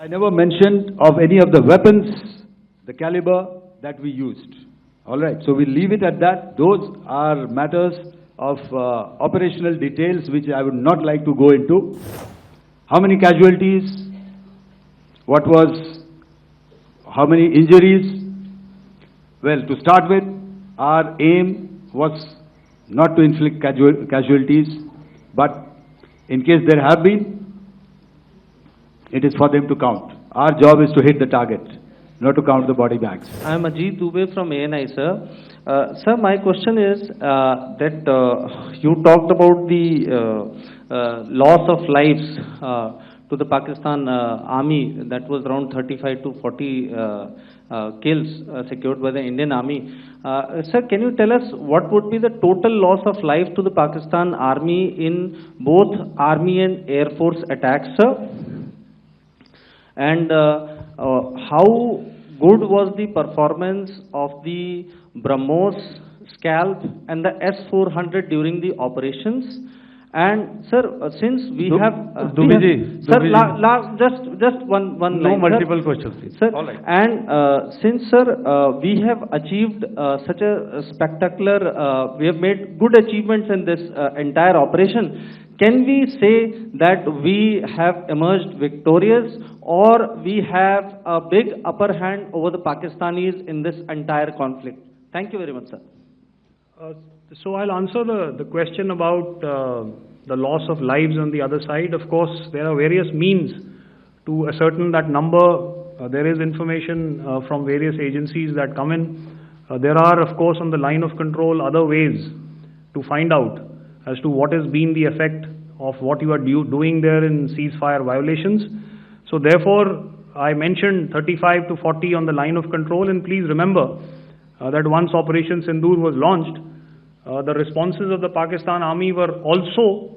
I never mentioned of any of the weapons, the caliber that we used. All right, so we'll leave it at that. Those are matters of operational details which I would not like to go into. How many casualties? What was, how many injuries? Well, to start with, our aim was not to inflict casualties, but in case there have been, it is for them to count. Our job is to hit the target, not to count the body bags. I am Ajit Dubey from ANI, sir. Sir, my question is that you talked about the loss of lives to the Pakistan army, that was around 35 to 40 kills secured by the Indian army. Sir, can you tell us what would be the total loss of life to the Pakistan army in both army and air force attacks, sir? And how good was the performance of the BrahMos, Scalp and the S-400 during the operations? And sir, since we have just one no line, multiple sir. questions, please. Sir, all right. and since sir, we have achieved such a spectacular, we have made good achievements in this entire operation. Can we say that we have emerged victorious, or we have a big upper hand over the Pakistanis in this entire conflict? Thank you very much, sir. So I'll answer the question about the loss of lives on the other side. Of course, there are various means to ascertain that number. There is information from various agencies that come in. There are, of course, on the line of control, other ways to find out as to what has been the effect of what you are doing there in ceasefire violations. So therefore, I mentioned 35 to 40 on the line of control, and please remember that once Operation Sindoor was launched, the responses of the Pakistan Army were also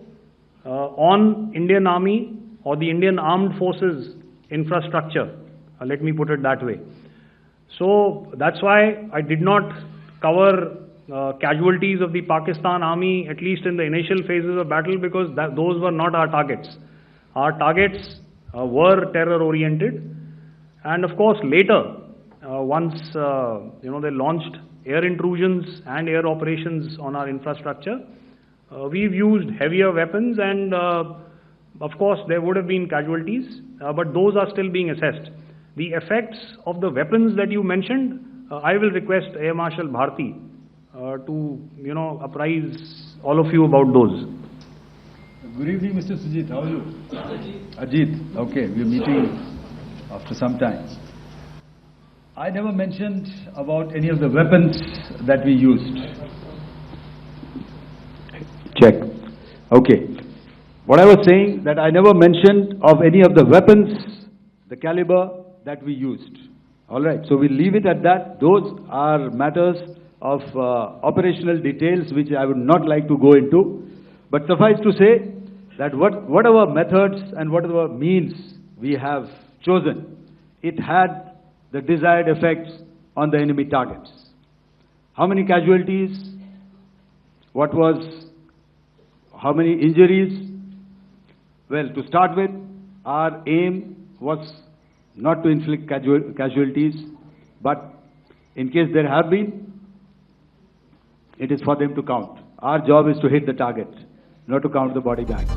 on Indian Army or the Indian Armed Forces infrastructure. Let me put it that way. So that's why I did not cover casualties of the Pakistan Army, at least in the initial phases of battle, because those were not our targets. Our targets were terror-oriented, and of course later, once they launched air intrusions and air operations on our infrastructure, we've used heavier weapons, and of course there would have been casualties, but those are still being assessed. The effects of the weapons that you mentioned, I will request Air Marshal Bharti to apprise all of you about those. Good evening, Mr. Sujit. How are you? Ajit. Okay, we're meeting after some time. I never mentioned about any of the weapons that we used. Check. Okay. What I was saying, that I never mentioned of any of the weapons, the caliber that we used. All right, so we'll leave it at that. Those are matters of operational details which I would not like to go into. But suffice to say that whatever methods and whatever means we have chosen, it had the desired effects on the enemy targets. How many casualties? What was, how many injuries? Well, to start with, our aim was not to inflict casualties, but in case there have been, it is for them to count. Our job is to hit the target, not to count the body bags.